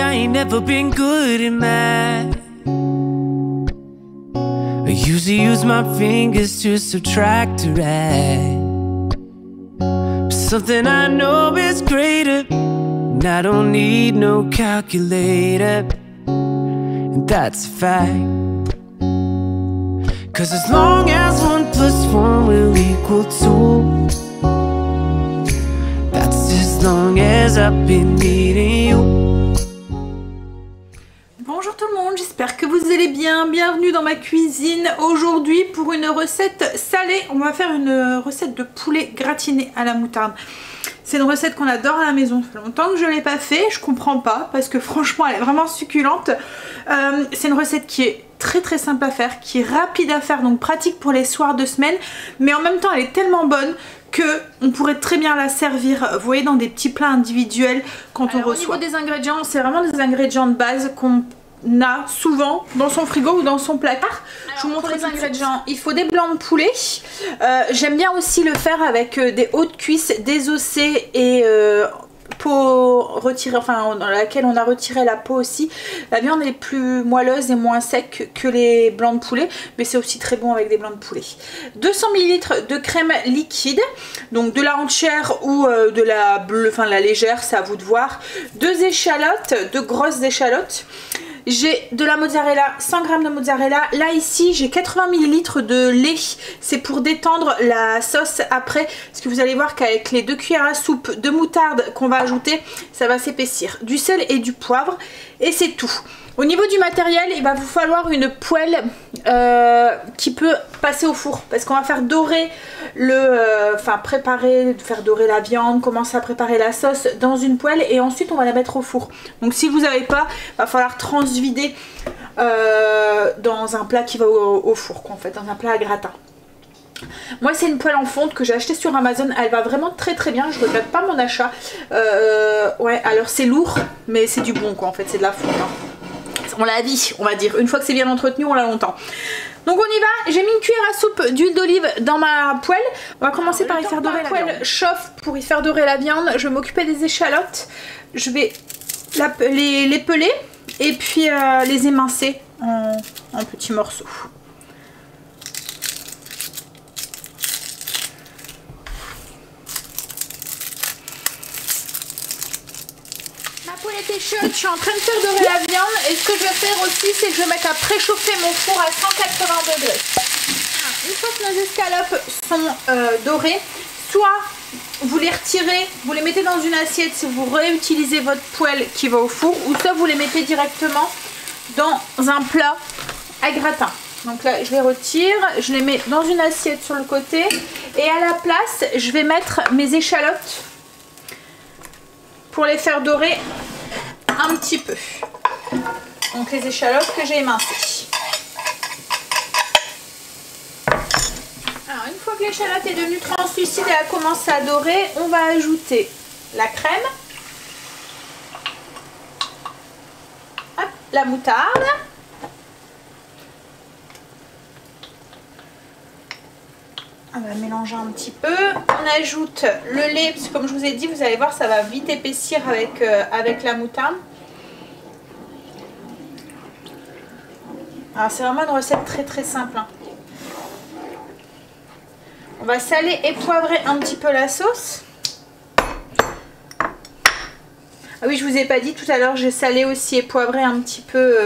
I ain't never been good at math. I usually use my fingers to subtract or add. But something I know is greater, and I don't need no calculator, and that's a fact. 'Cause as long as 1 + 1 will equal 2, that's as long as I've been needing you. Bonjour tout le monde, j'espère que vous allez bien. Bienvenue dans ma cuisine. Aujourd'hui pour une recette salée, on va faire une recette de poulet gratiné à la moutarde. C'est une recette qu'on adore à la maison, ça fait longtemps que je ne l'ai pas fait, je comprends pas parce que franchement elle est vraiment succulente. C'est une recette qui est très simple à faire, qui est rapide à faire, donc pratique pour les soirs de semaine, mais en même temps elle est tellement bonne que on pourrait très bien la servir, vous voyez, dans des petits plats individuels quand on reçoit. Au niveau des ingrédients, c'est vraiment des ingrédients de base qu'on a souvent dans son frigo ou dans son placard. Alors, je vous montre les ingrédients. Il faut des blancs de poulet. J'aime bien aussi le faire avec des hautes cuisses désossées et peau retirée, enfin dans laquelle on a retiré la peau aussi. La viande est plus moelleuse et moins sec que les blancs de poulet, mais c'est aussi très bon avec des blancs de poulet. 200 ml de crème liquide, donc de la entière ou de la bleue, enfin la légère, c'est à vous de voir. 2 échalotes, 2 grosses échalotes. J'ai de la mozzarella, 100 g de mozzarella. Là ici j'ai 80 ml de lait. C'est pour détendre la sauce après. Parce que vous allez voir qu'avec les 2 cuillères à soupe de moutarde qu'on va ajouter, ça va s'épaissir. Du sel et du poivre. Et c'est tout. Au niveau du matériel, il va vous falloir une poêle qui peut passer au four. Parce qu'on va faire dorer faire dorer la viande, commencer à préparer la sauce dans une poêle et ensuite on va la mettre au four. Donc si vous n'avez pas, il va falloir transvider dans un plat qui va au four, quoi, en fait, dans un plat à gratin. Moi c'est une poêle en fonte que j'ai acheté sur Amazon, elle va vraiment très bien, je regrette pas mon achat. Ouais, alors c'est lourd mais c'est du bon, quoi, en fait, c'est de la fonte, hein. On la vit, on va dire. Une fois que c'est bien entretenu, on l'a longtemps. Donc on y va. J'ai mis une cuillère à soupe d'huile d'olive dans ma poêle. On va commencer par y faire dorer la viande. La poêle chauffe pour y faire dorer la viande. Je vais m'occuper des échalotes. Je vais les peler et puis les émincer en petits morceaux. Ma poêle est chaude, je suis en train de faire dorer la viande et ce que je vais faire aussi, c'est que je vais mettre à préchauffer mon four à 180 degrés. Une fois que nos escalopes sont dorées, soit vous les retirez, vous les mettez dans une assiette si vous réutilisez votre poêle qui va au four, ou soit vous les mettez directement dans un plat à gratin. Donc là je les retire, je les mets dans une assiette sur le côté et à la place je vais mettre mes échalotes pour les faire dorer un petit peu. Donc les échalotes que j'ai émincées. Alors une fois que l'échalote est devenue translucide et a commencé à dorer, on va ajouter la crème, hop, la moutarde, on va mélanger un petit peu. On ajoute le lait, parce que comme je vous ai dit, vous allez voir, ça va vite épaissir avec la moutarde. Alors c'est vraiment une recette très simple, hein. On va saler et poivrer un petit peu la sauce. Ah oui, je vous ai pas dit tout à l'heure, j'ai salé aussi et poivré un petit peu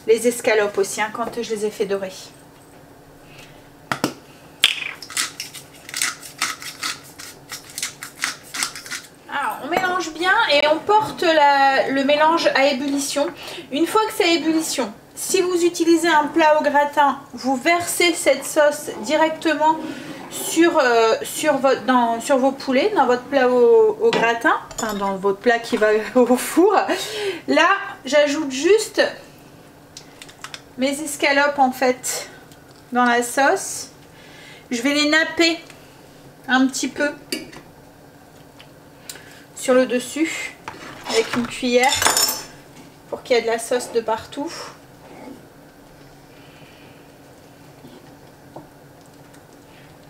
les escalopes aussi, hein, quand je les ai fait dorer. On mélange bien et on porte le mélange à ébullition. Une fois que c'est à ébullition, si vous utilisez un plat au gratin, vous versez cette sauce directement sur vos poulets, dans votre plat au gratin, enfin dans votre plat qui va au four. Là, j'ajoute juste mes escalopes en fait dans la sauce. Je vais les napper un petit peu sur le dessus avec une cuillère pour qu'il y ait de la sauce de partout.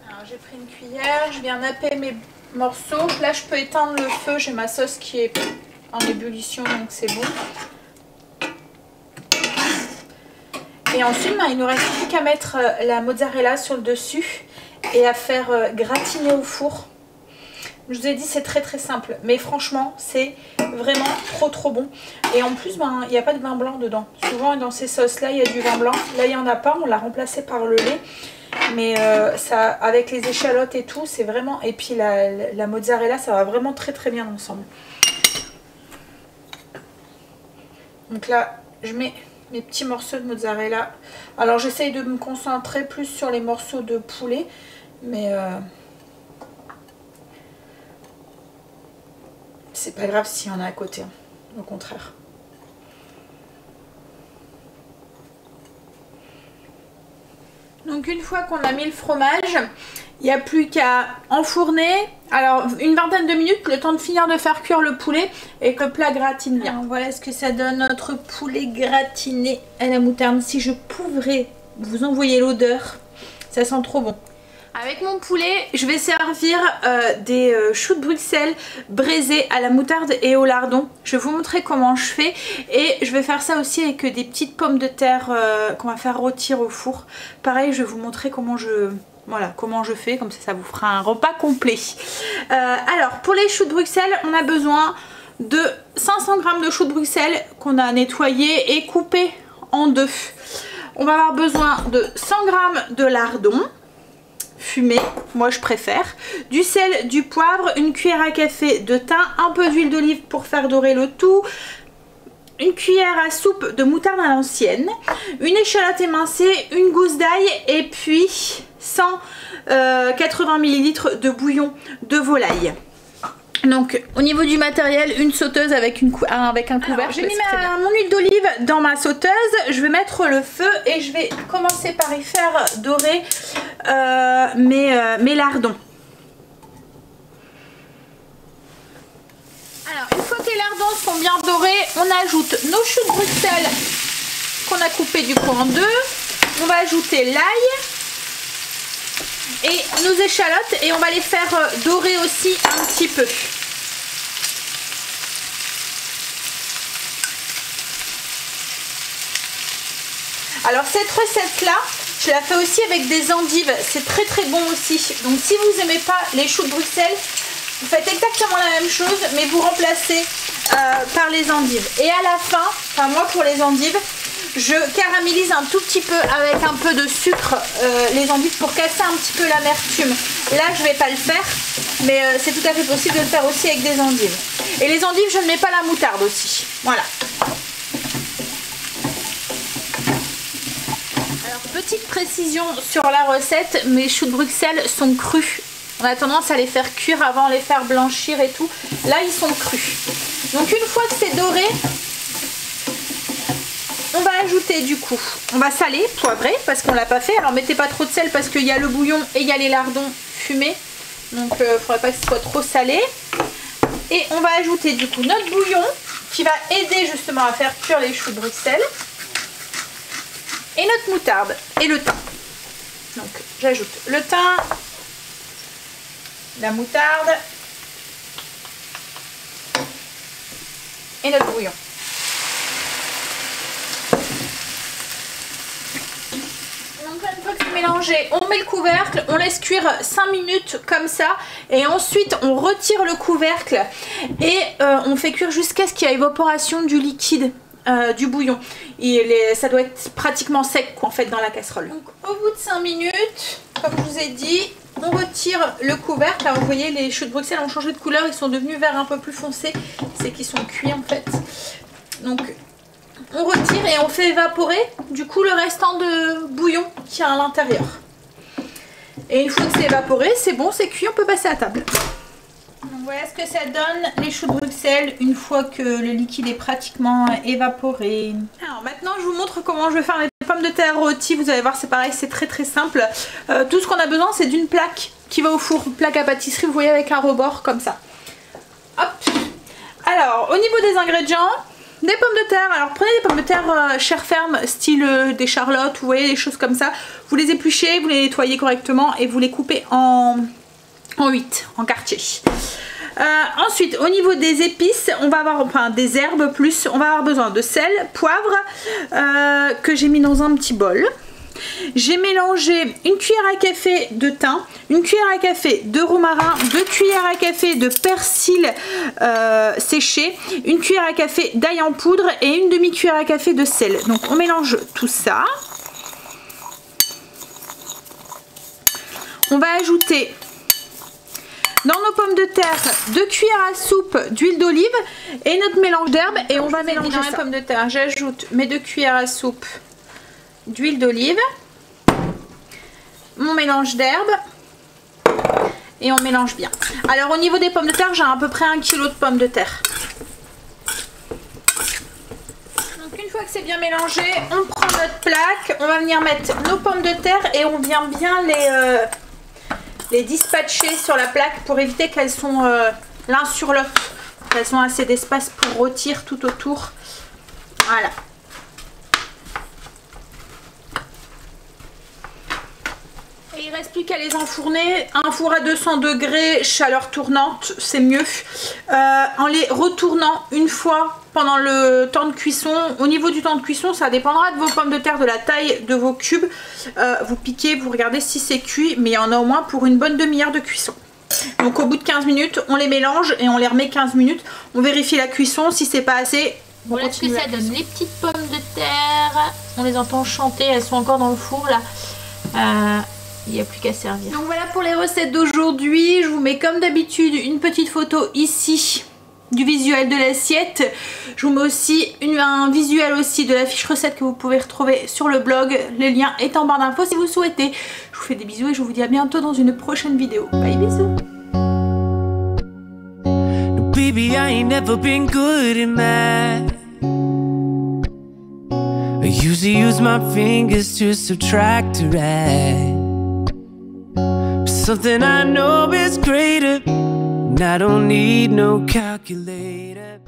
Alors j'ai pris une cuillère, je viens napper mes morceaux. Là je peux éteindre le feu, j'ai ma sauce qui est en ébullition donc c'est bon. Et ensuite, il nous reste plus qu'à mettre la mozzarella sur le dessus et à faire gratiner au four. Je vous ai dit, c'est très très simple, mais franchement c'est vraiment trop bon. Et en plus il n'y a pas de vin blanc dedans. Souvent dans ces sauces là il y a du vin blanc, là il n'y en a pas, on l'a remplacé par le lait. Mais ça, avec les échalotes et tout, c'est vraiment... Et puis la mozzarella, ça va vraiment très bien ensemble. Donc là je mets mes petits morceaux de mozzarella. Alors j'essaye de me concentrer plus sur les morceaux de poulet, mais c'est pas grave s'il y en a à côté, hein. Au contraire. Donc une fois qu'on a mis le fromage, il n'y a plus qu'à enfourner. Alors une vingtaine de minutes, le temps de finir de faire cuire le poulet et que le plat gratine bien. Alors, voilà ce que ça donne, notre poulet gratiné à la moutarde. Si je pouvais vous envoyer l'odeur, ça sent trop bon. Avec mon poulet, je vais servir des choux de Bruxelles braisés à la moutarde et au lardon. Je vais vous montrer comment je fais et je vais faire ça aussi avec des petites pommes de terre qu'on va faire rôtir au four. Pareil, je vais vous montrer comment je fais, comme ça vous fera un repas complet. Alors pour les choux de Bruxelles, on a besoin de 500 g de choux de Bruxelles qu'on a nettoyés et coupés en deux. On va avoir besoin de 100 g de lardon fumé, moi je préfère, du sel, du poivre, une cuillère à café de thym, un peu d'huile d'olive pour faire dorer le tout, une cuillère à soupe de moutarde à l'ancienne, une échalote émincée, une gousse d'ail et puis 180 ml de bouillon de volaille. Donc au niveau du matériel, une sauteuse avec un couvercle. J'ai mis mon huile d'olive dans ma sauteuse, je vais mettre le feu et je vais commencer par y faire dorer mes lardons. Alors une fois que les lardons sont bien dorés, on ajoute nos choux de Bruxelles qu'on a coupés du coup en deux. On va ajouter l'ail et nos échalotes et on va les faire dorer aussi un petit peu. Alors cette recette là, je la fais aussi avec des endives, c'est très bon aussi. Donc si vous n'aimez pas les choux de Bruxelles, vous faites exactement la même chose mais vous remplacez par les endives. Et à la fin, enfin moi pour les endives, je caramélise un tout petit peu avec un peu de sucre les endives pour casser un petit peu l'amertume. Là je vais pas le faire, mais c'est tout à fait possible de le faire aussi avec des endives. Et les endives je ne mets pas la moutarde aussi, voilà. Alors petite précision sur la recette, mes choux de Bruxelles sont crus. On a tendance à les faire cuire avant les faire blanchir et tout. Là ils sont crus. Donc une fois que c'est doré, on va ajouter du coup, on va saler, poivrer parce qu'on l'a pas fait. Alors mettez pas trop de sel parce qu'il y a le bouillon et il y a les lardons fumés. Donc il ne faudrait pas que ce soit trop salé. Et on va ajouter du coup notre bouillon qui va aider justement à faire cuire les choux de Bruxelles. Et notre moutarde et le thym. Donc j'ajoute le thym, la moutarde et notre bouillon. Donc une fois que c'est mélangé, on met le couvercle, on laisse cuire 5 minutes comme ça et ensuite on retire le couvercle et on fait cuire jusqu'à ce qu'il y ait évaporation du liquide. Du bouillon. Ça doit être pratiquement sec quoi, en fait dans la casserole. Donc au bout de 5 minutes, comme je vous ai dit, on retire le couvercle. Alors vous voyez les choux de Bruxelles ont changé de couleur, ils sont devenus verts un peu plus foncés. C'est qu'ils sont cuits en fait. Donc on retire et on fait évaporer du coup le restant de bouillon qu'il y a à l'intérieur. Et une fois que c'est évaporé, c'est bon, c'est cuit, on peut passer à table. Donc voilà ce que ça donne les choux de Bruxelles une fois que le liquide est pratiquement évaporé. Alors maintenant je vous montre comment je vais faire mes pommes de terre rôties. Vous allez voir, c'est pareil, c'est très simple. Tout ce qu'on a besoin c'est d'une plaque qui va au four, une plaque à pâtisserie, vous voyez, avec un rebord comme ça. Hop. Alors au niveau des ingrédients, des pommes de terre. Alors prenez des pommes de terre chair ferme, style des charlottes, vous voyez, des choses comme ça. Vous les épluchez, vous les nettoyez correctement et vous les coupez en 8, en quartier. Ensuite, au niveau des épices, on va avoir, enfin des herbes plus, on va avoir besoin de sel, poivre, que j'ai mis dans un petit bol. J'ai mélangé une cuillère à café de thym, une cuillère à café de romarin, 2 cuillères à café de persil séché, une cuillère à café d'ail en poudre et une demi-cuillère à café de sel. Donc on mélange tout ça. On va ajouter dans nos pommes de terre 2 cuillères à soupe d'huile d'olive et notre mélange d'herbes et on va mélanger dans les pommes de terre. J'ajoute mes 2 cuillères à soupe d'huile d'olive, mon mélange d'herbes et on mélange bien. Alors au niveau des pommes de terre, j'ai à peu près 1 kg de pommes de terre. Donc une fois que c'est bien mélangé, on prend notre plaque, on va venir mettre nos pommes de terre et on vient bien les dispatcher sur la plaque pour éviter qu'elles sont l'un sur l'autre. Qu'elles ont assez d'espace pour rôtir tout autour. Voilà. Et il ne reste plus qu'à les enfourner. Un four à 200 degrés, chaleur tournante, c'est mieux. En les retournant une fois pendant le temps de cuisson. Au niveau du temps de cuisson, ça dépendra de vos pommes de terre, de la taille de vos cubes. Vous piquez, vous regardez si c'est cuit, mais il y en a au moins pour une bonne demi-heure de cuisson. Donc au bout de 15 minutes, on les mélange et on les remet 15 minutes. On vérifie la cuisson, si c'est pas assez, voilà ce que ça donne. Les petites pommes de terre, on les entend chanter, elles sont encore dans le four là. Il n'y a plus qu'à servir. Donc voilà pour les recettes d'aujourd'hui. Je vous mets comme d'habitude une petite photo ici du visuel de l'assiette. Je vous mets aussi un visuel aussi de la fiche recette que vous pouvez retrouver sur le blog. Le lien est en barre d'infos si vous souhaitez. Je vous fais des bisous et je vous dis à bientôt dans une prochaine vidéo. Bye, bisous. No, baby, I ain't never been good at math. I usually use my fingers to subtract or add. Something I know is greater, and I don't need no calculator.